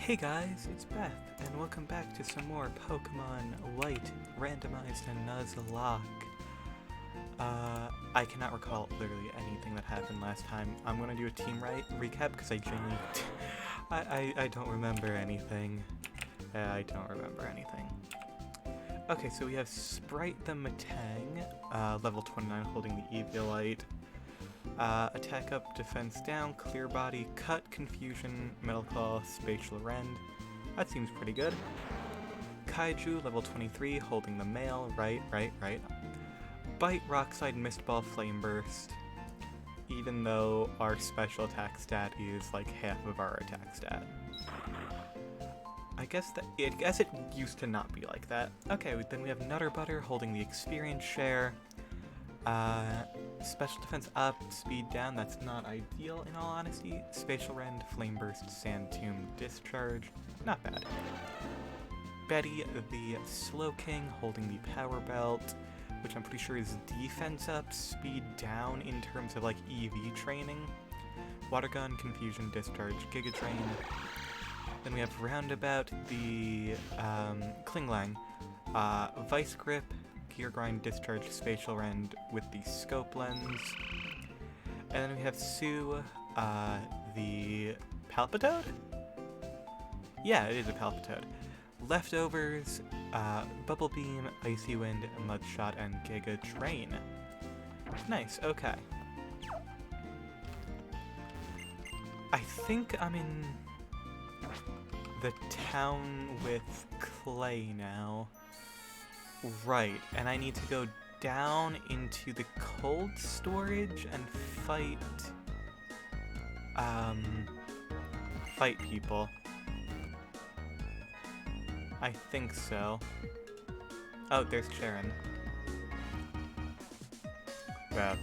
Hey guys, it's Beth, and welcome back to some more Pokemon White, Randomized, and Nuzlocke. I cannot recall literally anything that happened last time. I'm gonna do a team recap because I genuinely I don't remember anything. I don't remember anything. Okay, so we have Sprite the Matang, level 29, holding the Eviolite. Attack up, defense down, clear body, cut, confusion, metal claw, spatial rend. That seems pretty good. Kaiju, level 23, holding the male, right. Bite, rock slide, mist ball, flame burst. Even though our special attack stat is like half of our attack stat. I guess it used to not be like that. Okay, then we have Nutter Butter holding the experience share. Special defense up, speed down, that's not ideal in all honesty. Spatial rend, flame burst, sand tomb, discharge, not bad. Betty the Slow King holding the power belt, which I'm pretty sure is defense up, speed down in terms of like EV training. Water gun, confusion, discharge, giga drain. Then we have Roundabout the Klinglang, vice grip, gear grind, discharge, spatial rend with the scope lens. And then we have Sue, the Palpitoad? Yeah, it is a Palpitoad. Leftovers, Bubble Beam, Icy Wind, Mudshot, and Giga Drain. Nice, okay. I think I'm in the town with Clay now. Right, and I need to go down into the cold storage and fight people. I think so. Oh, there's Sharon. Beth,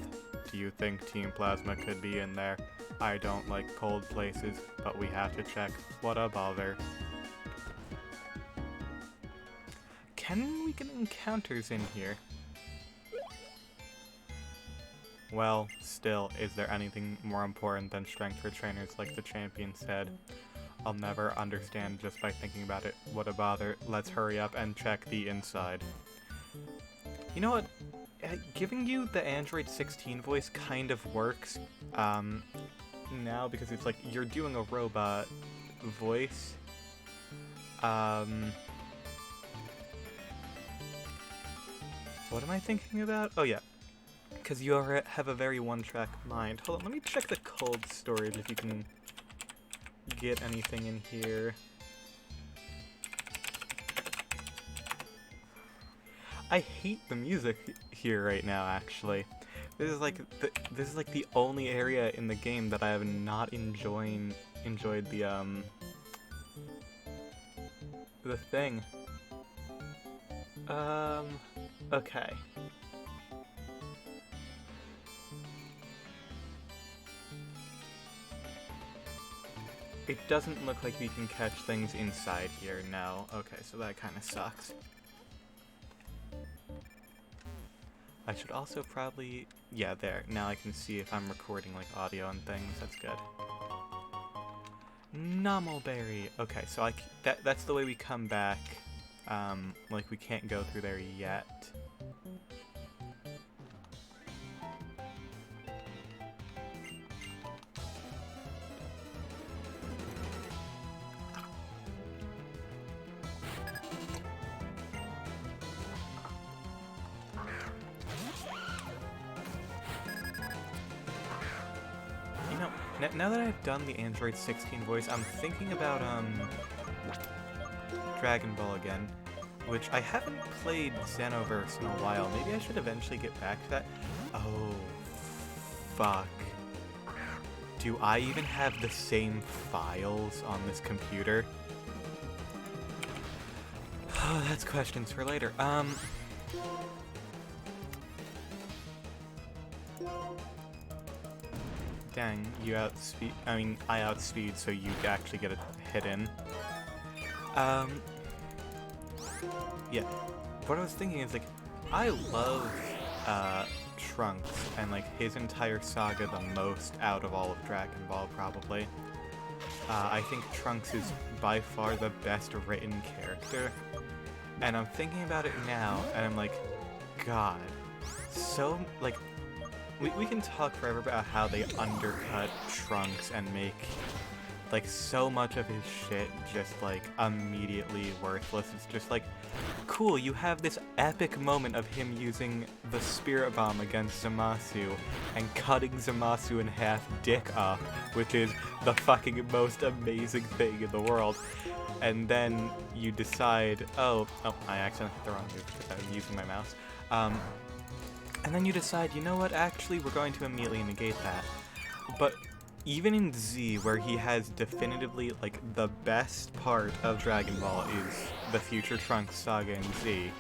do you think Team Plasma could be in there? I don't like cold places, but we have to check. What a bother. Can we get encounters in here? Well, still, is there anything more important than strength for trainers like the champion said? I'll never understand just by thinking about it. What a bother. Let's hurry up and check the inside. You know what? Giving you the Android 16 voice kind of works now because it's like you're doing a robot voice. What am I thinking about? Oh yeah, because you have a very one-track mind. Hold on, let me check the cold storage if you can get anything in here. I hate the music here right now, actually. This is like the only area in the game that I have not enjoyed the thing. Okay. It doesn't look like we can catch things inside here, no. Okay, so that kind of sucks. I should also probably... Yeah, there. Now I can see if I'm recording, like, audio and things. That's good. Nomelberry. Okay, so that's the way we come back. Like, we can't go through there yet. You know, now that I've done the Android 16 voice, I'm thinking about, Dragonball again, which I haven't played Xenoverse in a while. Maybe I should eventually get back to that. Oh, fuck. Do I even have the same files on this computer? Oh, that's questions for later. Dang, you outspeed. I mean, I outspeed, so you actually get a hit in. Yeah, what I was thinking is, like, I love, Trunks, and, like, his entire saga the most out of all of Dragon Ball, probably. I think Trunks is by far the best written character. And I'm thinking about it now, and I'm like, God, so, like, we can talk forever about how they undercut Trunks and make, like, so much of his shit just, like, immediately worthless. It's just like, cool, you have this epic moment of him using the Spirit Bomb against Zamasu and cutting Zamasu in half dick up, which is the fucking most amazing thing in the world. And then you decide, oh, I accidentally hit the wrong move because I was using my mouse. And then you decide, you know what, actually, we're going to immediately negate that. But even in Z, where he has definitively, like, the best part of Dragon Ball is the future Trunks saga in Z,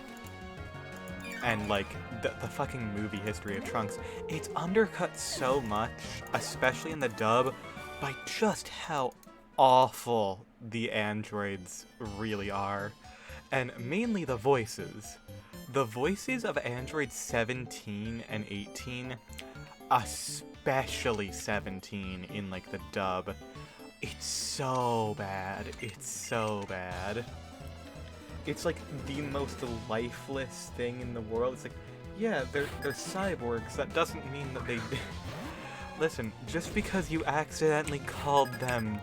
and, like, the fucking movie history of Trunks, it's undercut so much, especially in the dub, by just how awful the androids really are. And mainly the voices. The voices of Android 17 and 18, especially 17 in, like, the dub, it's so bad. It's so bad. It's, like, the most lifeless thing in the world. It's like, yeah, they're cyborgs. That doesn't mean that they... Listen, just because you accidentally called them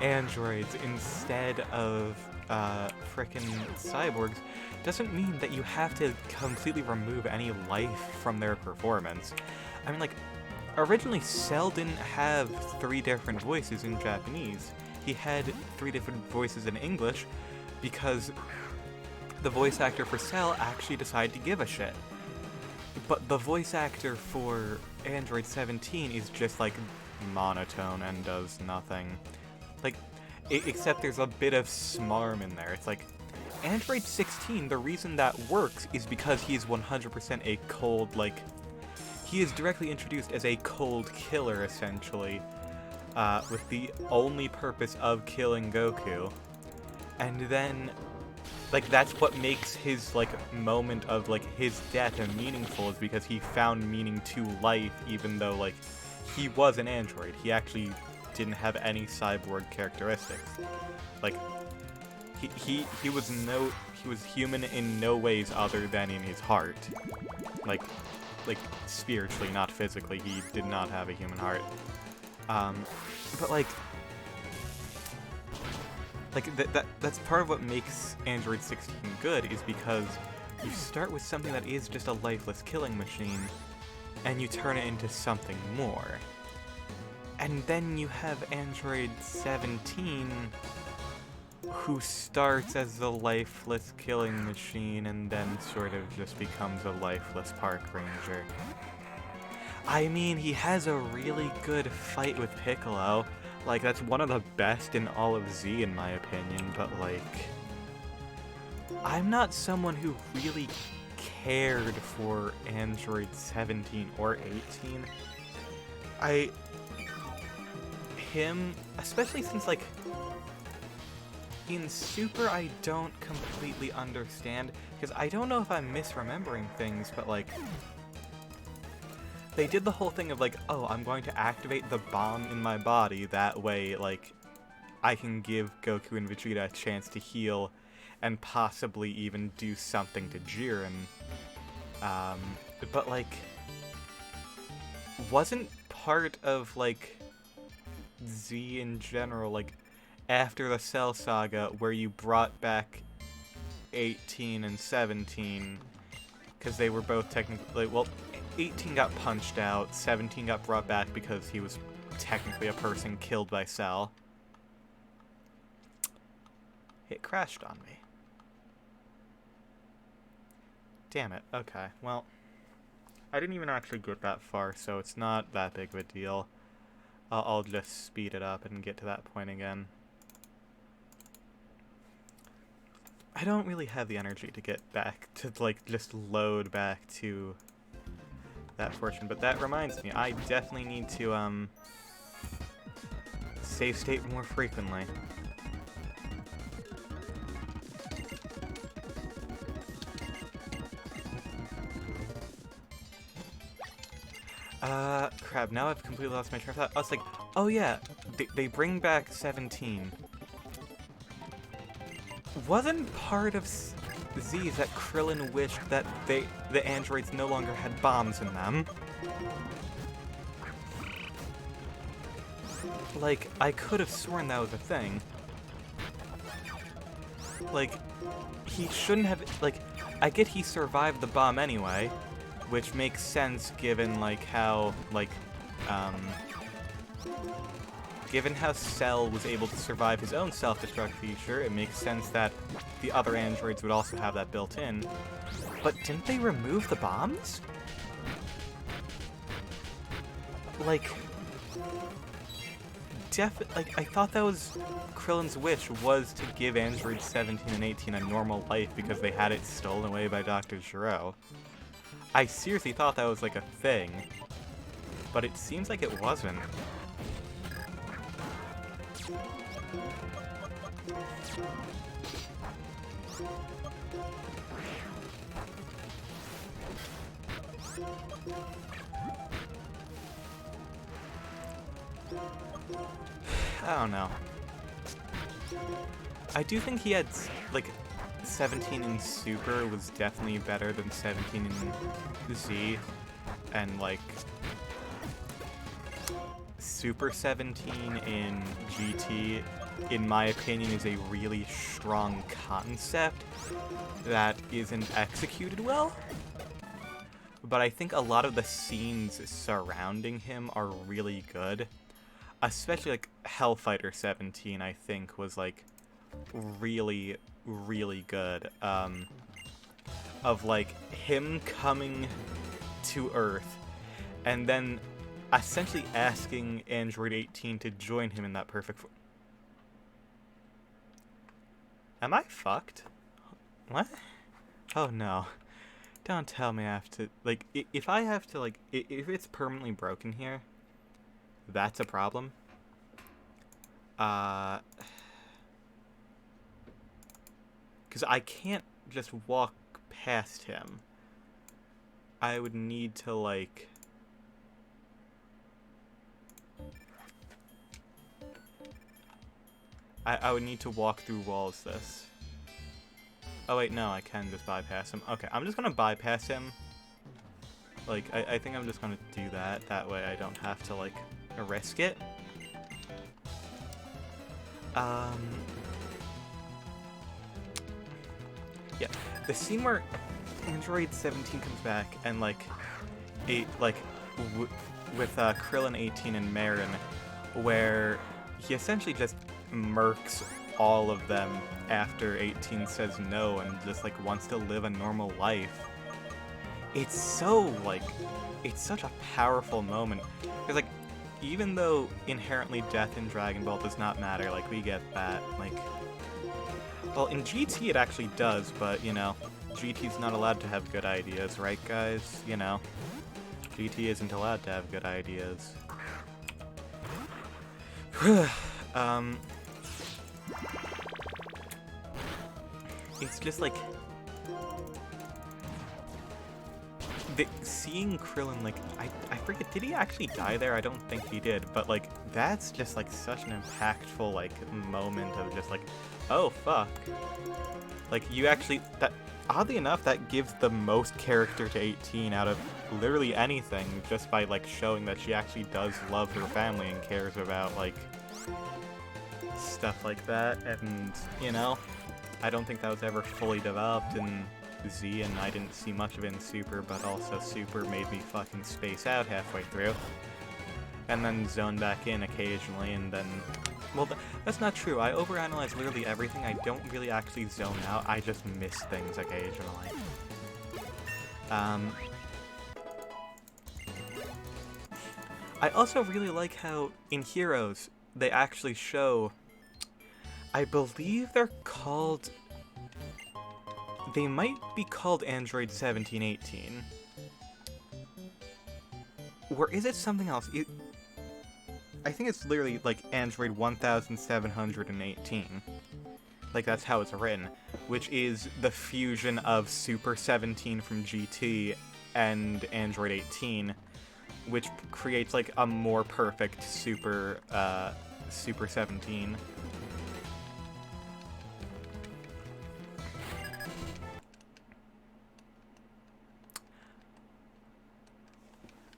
androids instead of frickin' cyborgs doesn't mean that you have to completely remove any life from their performance. I mean, like, originally Cell didn't have 3 different voices in Japanese. He had 3 different voices in English because the voice actor for Cell actually decided to give a shit. But the voice actor for Android 17 is just, like, monotone and does nothing. Like, except there's a bit of smarm in there. It's like, Android 16, the reason that works is because he's 100% a cold, like, he is directly introduced as a cold killer, essentially, with the only purpose of killing Goku. And then, like, that's what makes his, like, moment of, like, his death meaningful, is because he found meaning to life, even though, like, he was an android. He actually didn't have any cyborg characteristics. Like, he was human in no ways other than in his heart. Like spiritually, not physically. He did not have a human heart. But that's part of what makes Android 16 good, is because you start with something that is just a lifeless killing machine, and you turn it into something more. And then you have Android 17, who starts as a lifeless killing machine and then sort of just becomes a lifeless park ranger. I mean, he has a really good fight with Piccolo. Like, that's one of the best in all of Z, in my opinion, but, like, I'm not someone who really cared for Android 17 or 18. Him, especially since, like, in Super, I don't completely understand, because I don't know if I'm misremembering things, but, like, they did the whole thing of, like, oh, I'm going to activate the bomb in my body, that way, like, I can give Goku and Vegeta a chance to heal, and possibly even do something to Jiren. But, like, wasn't part of, like, Z in general, like, after the Cell Saga, where you brought back 18 and 17, because they were both technically, well, 18 got punched out, 17 got brought back because he was technically a person killed by Cell. It crashed on me. Damn it, okay, well, I didn't even actually get that far, so it's not that big of a deal. I'll just speed it up and get to that point again. I don't really have the energy to get back to, like, just load back to that portion, but that reminds me, I definitely need to, save state more frequently. Crap, now I've completely lost my train of thought. I was like, Oh yeah, they bring back 17. Wasn't part of Z that Krillin wished that the androids no longer had bombs in them? Like, I could have sworn that was a thing. Like, he shouldn't have, like, I get he survived the bomb anyway, which makes sense given, like, how, like, given how Cell was able to survive his own self-destruct feature, it makes sense that the other androids would also have that built in. But didn't they remove the bombs? Like, I thought that was Krillin's wish, was to give androids 17 and 18 a normal life because they had it stolen away by Dr. Gero. I seriously thought that was like a thing, but it seems like it wasn't. I don't know. I do think he had, like, 17 in Super was definitely better than 17 in Z, and, like, Super 17 in GT, in my opinion, is a really strong concept that isn't executed well. But I think a lot of the scenes surrounding him are really good. Especially, like, Hellfighter 17, I think, was, like, really, really good. Of, like, him coming to Earth, and then essentially asking Android 18 to join him in that perfect Am I fucked? What? Oh, no. Don't tell me I have to, like, if I have to, like, if it's permanently broken here, that's a problem. Because I can't just walk past him. I would need to, like... I would need to walk through walls this. Oh wait, no, I can just bypass him. Okay, I'm just gonna bypass him. Like, I think I'm just gonna do that. That way I don't have to, like, risk it. Yeah, the scene where Android 17 comes back and, like, with Krillin 18 and Marin, where he essentially just murks all of them after 18 says no and just, like, wants to live a normal life. It's so, like, it's such a powerful moment. Because, like, even though inherently death in Dragon Ball does not matter, like, we get that, like... Well, in GT it actually does, but, you know, GT's not allowed to have good ideas, right, guys? You know, GT isn't allowed to have good ideas. It's just, like... seeing Krillin, like, I forget, did he actually die there? I don't think he did, but, like, that's just, like, such an impactful, like, moment of just, like, oh, fuck. Like, you actually, that, oddly enough, that gives the most character to 18 out of literally anything, just by, like, showing that she actually does love her family and cares about, like, stuff like that, and, you know, I don't think that was ever fully developed in Z, and I didn't see much of it in Super, but also Super made me fucking space out halfway through. And then zone back in occasionally, and then... Well, that's not true. I overanalyze literally everything. I don't really actually zone out. I just miss things occasionally. I also really like how, in Heroes, they actually show... I believe they're called... They might be called Android 1718. Or is it something else? I think it's literally, like, Android 1718. Like, that's how it's written. Which is the fusion of Super 17 from GT and Android 18. which creates like a more perfect Super 17.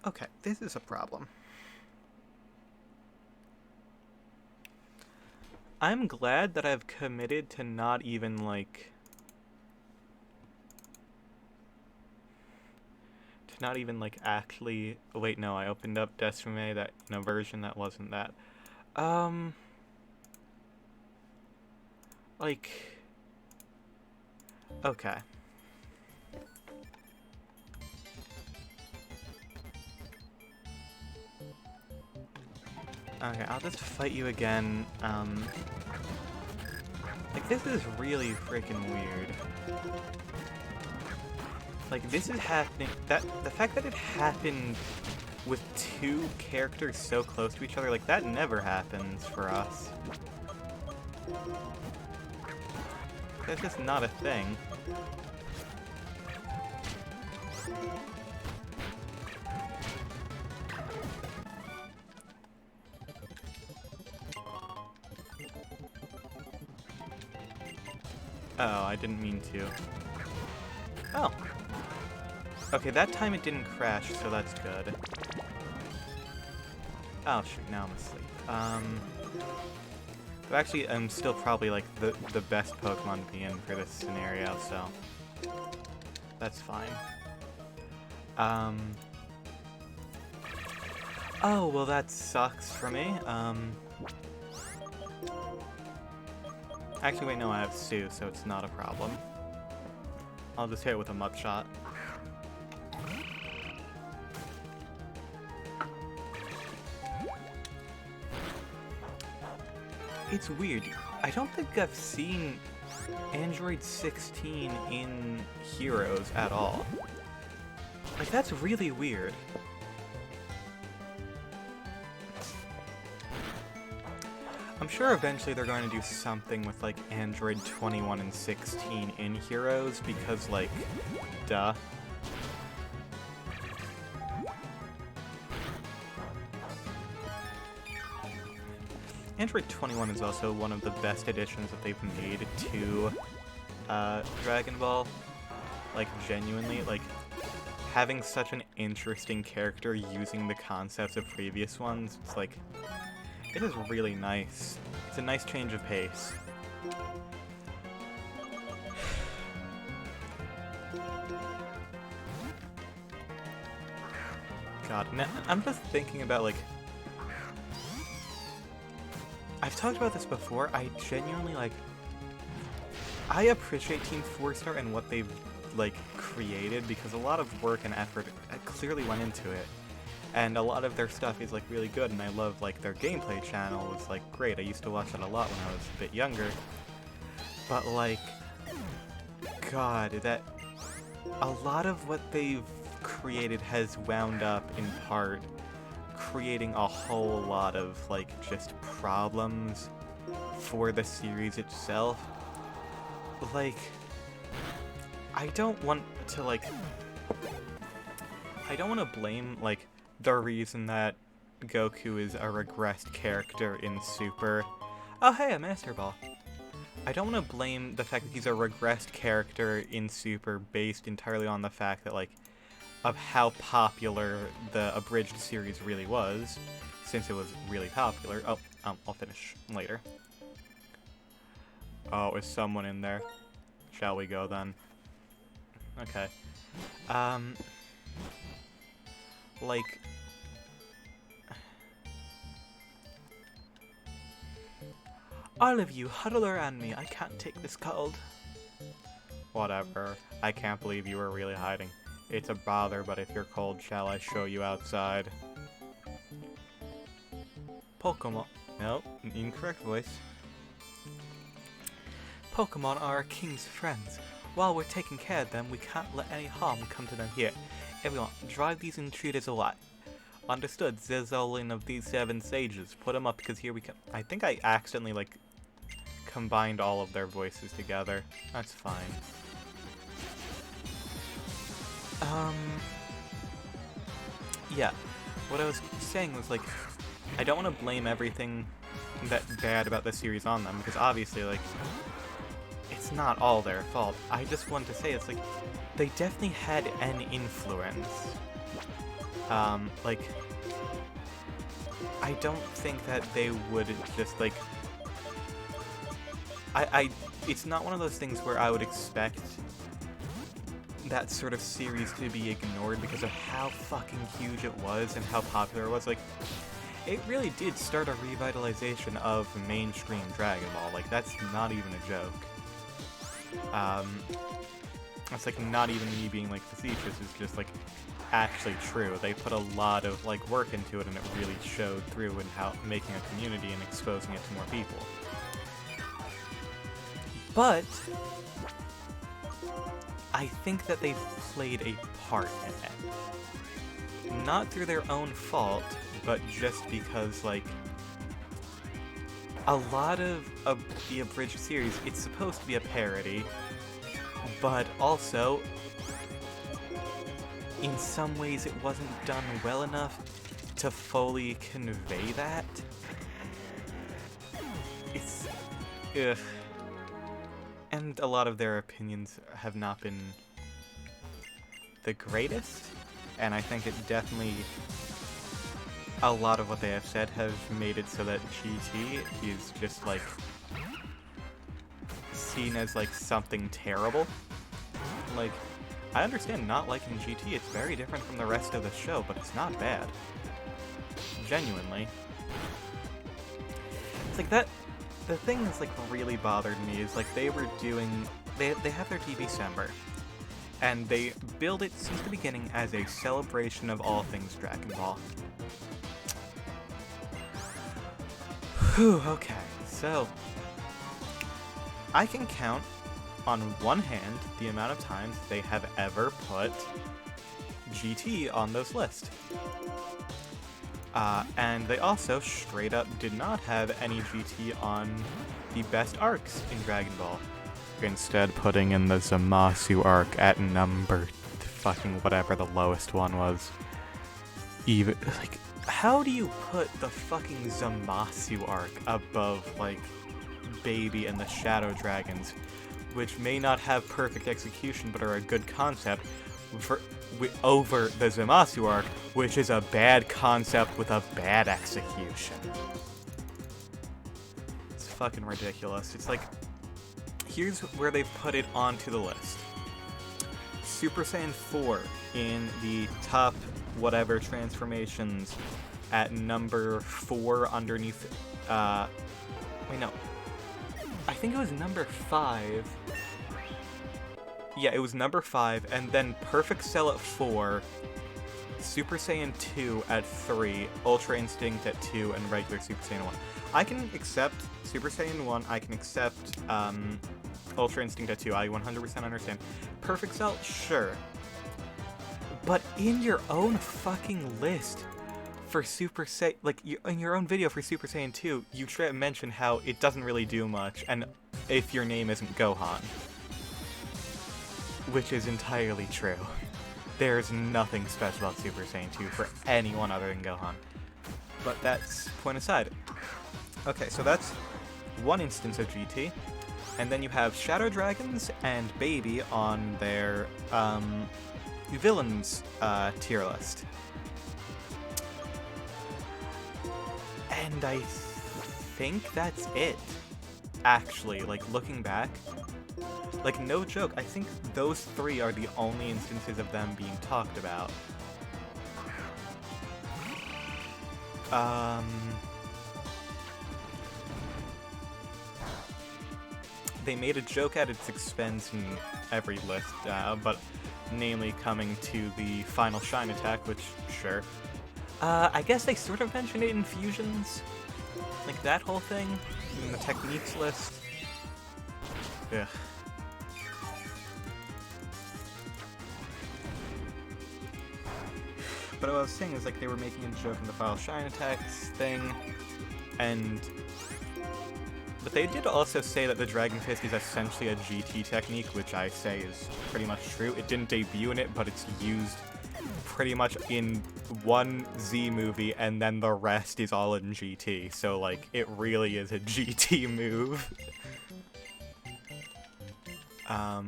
Okay, this is a problem. I'm glad that I've committed to not even, like... actually... Wait, no, I opened up Desfume, that, in a version that wasn't that. Like... Okay. Okay, I'll just fight you again. Like, this is really freaking weird. Like, this is happening... The fact that it happened with two characters so close to each other, like, that never happens for us. That's just not a thing. Oh, I didn't mean to. Oh. Okay, that time it didn't crash, so that's good. Oh shoot, now I'm asleep. But actually, I'm still probably like the best Pokemon to be in for this scenario, so that's fine. Oh, well that sucks for me. Actually, wait, no, I have Sue, so it's not a problem. I'll just hit it with a Mud Shot. It's weird. I don't think I've seen Android 16 in Heroes at all. Like, that's really weird. I'm sure eventually they're going to do something with, like, Android 21 and 16 in Heroes, because, like, duh. Android 21 is also one of the best additions that they've made to Dragon Ball. Like, genuinely, like, having such an interesting character using the concepts of previous ones, it's like, it is really nice. It's a nice change of pace. God, now, I'm just thinking about, like... I've talked about this before, I genuinely, like... I appreciate Team 4-Star and what they've, like, created, because a lot of work and effort clearly went into it. And a lot of their stuff is, like, really good, and I love, like, their gameplay channel is, like, great. I used to watch that a lot when I was a bit younger. But, like, God, that... A lot of what they've created has wound up, in part, creating a whole lot of, like, just problems for the series itself. Like, I don't want to, like... I don't want to blame, like, the reason that Goku is a regressed character in Super. Oh hey, a Master Ball. I don't want to blame the fact that he's a regressed character in Super based entirely on the fact that, like, of how popular the abridged series really was, since it was really popular. Oh, I'll finish later. Oh, is someone in there? Shall we go then? Okay. Like... All of you, huddle around me. I can't take this cold. Whatever. I can't believe you were really hiding. It's a bother, but if you're cold, shall I show you outside? Pokemon... No, incorrect voice. Pokemon are our king's friends. While we're taking care of them, we can't let any harm come to them here. Everyone, drive these intruders away. Understood, Zizolin of these 7 sages. Put them up, because here we come. I think I accidentally, like, combined all of their voices together. That's fine. Yeah. what I was saying was, like, I don't want to blame everything that bad about the series on them, because obviously, like, it's not all their fault. I just want to say, it's like, they definitely had an influence. Like, I don't think that they would just, like, it's not one of those things where I would expect that sort of series to be ignored because of how fucking huge it was and how popular it was. Like, it really did start a revitalization of mainstream Dragon Ball. Like, that's not even a joke. It's like not even me being like facetious, it's just like actually true. They put a lot of like work into it, and it really showed through in how making a community and exposing it to more people. But I think that they've played a part in it. Not through their own fault, but just because, like, a lot of the abridged series, it's supposed to be a parody, but also, in some ways, it wasn't done well enough to fully convey that. It's... ugh. And a lot of their opinions have not been the greatest, and I think it definitely, a lot of what they have said have made it so that GT is just, like, seen as, like, something terrible. Like, I understand not liking GT, it's very different from the rest of the show, but it's not bad. Genuinely. It's like that... The thing that's, like, really bothered me is, like, they were doing... They have their TV December, and they build it since the beginning as a celebration of all things Dragon Ball. Whew, okay, so... I can count on one hand the amount of times they have ever put GT on those lists. And they also straight up did not have any GT on the best arcs in Dragon Ball. Instead putting in the Zamasu arc at number fucking whatever the lowest one was. Even, like, how do you put the fucking Zamasu arc above, like, Baby and the Shadow Dragons, which may not have perfect execution but are a good concept, over the Zamasu arc, which is a bad concept with a bad execution? It's fucking ridiculous. It's like, here's where they've put it onto the list. Super Saiyan 4 in the top whatever transformations at number 4 underneath, wait, no. I think it was number 5. Yeah, it was number 5, and then Perfect Cell at 4, Super Saiyan 2 at 3, Ultra Instinct at 2, and regular Super Saiyan 1. I can accept Super Saiyan 1, I can accept Ultra Instinct at 2, I 100% understand. Perfect Cell, sure. But in your own fucking list for Super Saiyan, like, in your own video for Super Saiyan 2, you try to mention how it doesn't really do much, and if your name isn't Gohan. Which is entirely true. There's nothing special about Super Saiyan 2 for anyone other than Gohan. But that's point aside. Okay, so that's one instance of GT. And then you have Shadow Dragons and Baby on their villains tier list. And I think that's it. Actually, like, looking back, like, no joke, I think those 3 are the only instances of them being talked about. They made a joke at its expense in every list, but namely coming to the final Shine attack, which, sure. I guess they sort of mentioned it in Fusions. Like, that whole thing, in the techniques list. Ugh. But what I was saying is, like, they were making a joke in the Final Shine attacks thing, and... But they did also say that the Dragon Fist is essentially a GT technique, which I say is pretty much true. It didn't debut in it, but it's used pretty much in one Z movie, and then the rest is all in GT. So, like, it really is a GT move. Crap.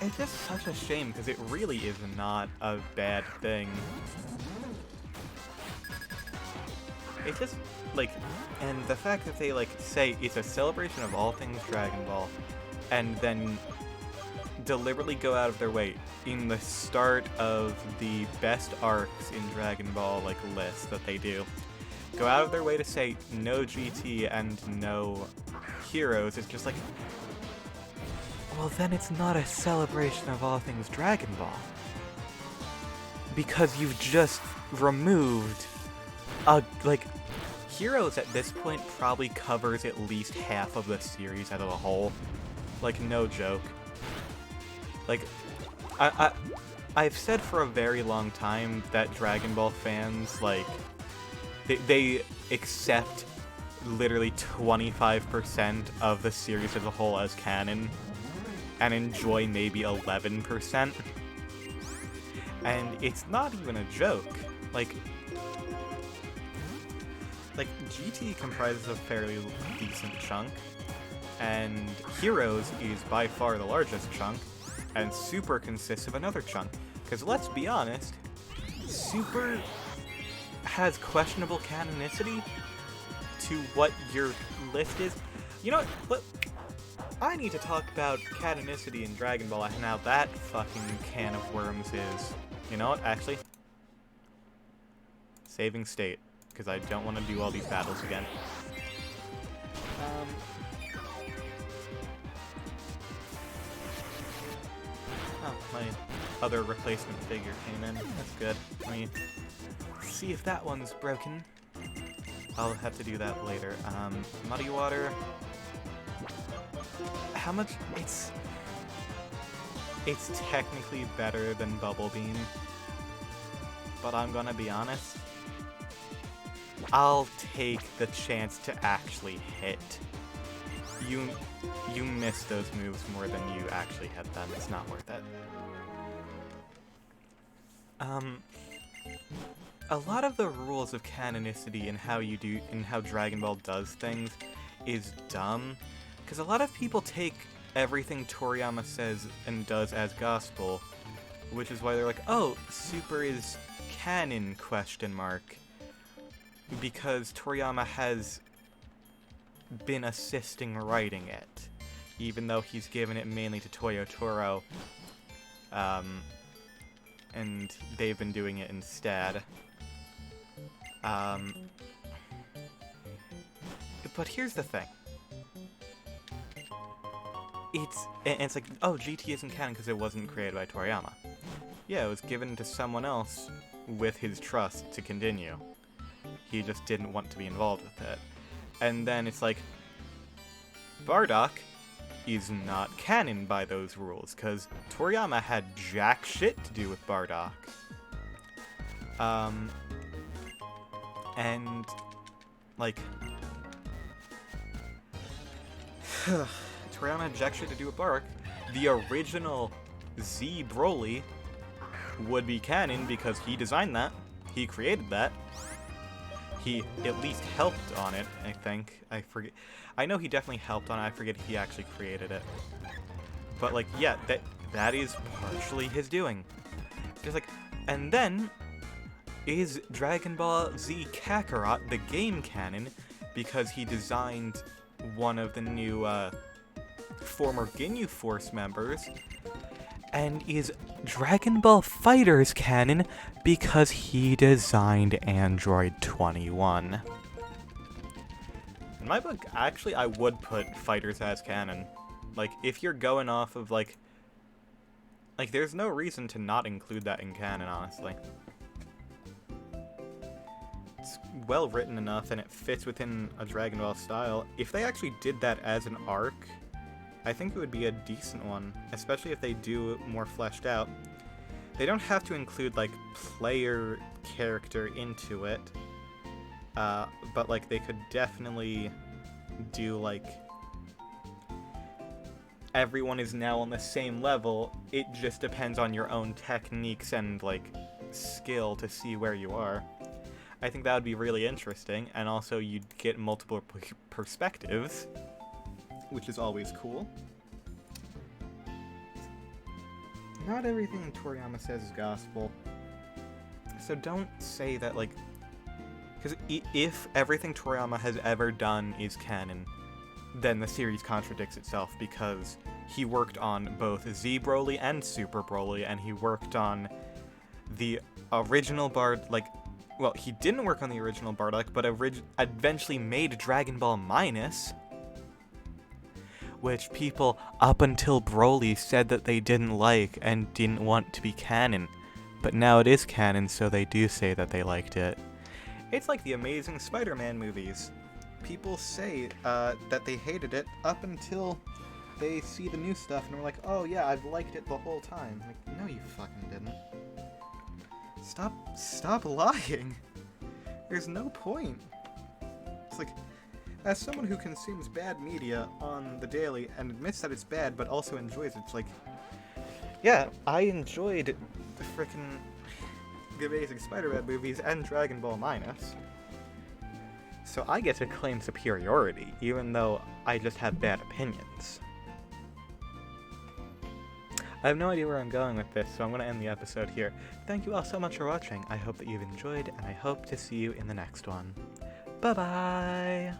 It's just such a shame, because it really is not a bad thing. It's just, like, and the fact that they, like, say it's a celebration of all things Dragon Ball, and then deliberately go out of their way in the start of the best arcs in Dragon Ball, like, list that they do, go out of their way to say no GT and no Heroes. It's just like, well, then it's not a celebration of all things Dragon Ball. Because you've just removed like, Heroes at this point probably covers at least half of the series as a whole. Like, no joke. Like, I've said for a very long time that Dragon Ball fans, like, they accept literally 25% of the series as a whole as canon, and enjoy maybe 11%. And it's not even a joke. Like, GT comprises a fairly decent chunk, and Heroes is by far the largest chunk, and Super consists of another chunk. Because let's be honest, Super has questionable canonicity to what your list is. You know what? I need to talk about canonicity in Dragon Ball and how that fucking can of worms is. You know what? Actually, saving state, because I don't want to do all these battles again. Oh, my other replacement figure came in. That's good. Let me see if that one's broken. I'll have to do that later. Muddy Water. How much? It's technically better than Bubble Beam, but I'm gonna be honest, I'll take the chance to actually hit. You miss those moves more than you actually hit them. It's not worth it. A lot of the rules of canonicity and how Dragon Ball does things is dumb, because a lot of people take everything Toriyama says and does as gospel, which is why they're like, oh, Super is canon, ? Because Toriyama has been assisting writing it, even though he's given it mainly to Toyo Toro, and they've been doing it instead. But here's the thing. It's like, oh, GT isn't canon because it wasn't created by Toriyama. Yeah, it was given to someone else with his trust to continue. He just didn't want to be involved with it. And then it's like, Bardock is not canon by those rules, because Toriyama had jack shit to do with Bardock. And, like, Toriyama had jack shit to do with Bardock. The original Z Broly would be canon because he designed that. He created that. He at least helped on it, I think. I forget. I know he definitely helped on it. I forget if he actually created it. But, like, yeah, that is partially his doing. Just like, and then is Dragon Ball Z Kakarot the game canon because he designed one of the new former Ginyu Force members, and is Dragon Ball FighterZ canon because he designed Android 21. In my book, actually, I would put FighterZ as canon. Like, if you're going off of, like, there's no reason to not include that in canon, honestly. It's well written enough, and it fits within a Dragon Ball style. If they actually did that as an arc, I think it would be a decent one, especially if they do it more fleshed out. They don't have to include, like, player character into it, but, like, they could definitely do, like, everyone is now on the same level. It just depends on your own techniques and, like, skill to see where you are. I think that would be really interesting, and also you'd get multiple perspectives, which is always cool. Not everything Toriyama says is gospel. So don't say that, like... Because if everything Toriyama has ever done is canon, then the series contradicts itself, because he worked on both Z Broly and Super Broly, and he worked on the original Bard... Like, well, he didn't work on the original Bardock, but eventually made Dragon Ball Minus, which people up until Broly said that they didn't like and didn't want to be canon. But now it is canon, so they do say that they liked it. It's like the Amazing Spider-Man movies. People say that they hated it up until they see the new stuff and are like, oh yeah, I've liked it the whole time. Like, no, you fucking didn't. Stop lying. There's no point. It's like, as someone who consumes bad media on the daily and admits that it's bad but also enjoys it, it's like, yeah, I enjoyed the frickin' The Amazing Spider-Man movies and Dragon Ball Minus. So I get to claim superiority, even though I just have bad opinions. I have no idea where I'm going with this, so I'm going to end the episode here. Thank you all so much for watching. I hope that you've enjoyed, and I hope to see you in the next one. Bye-bye!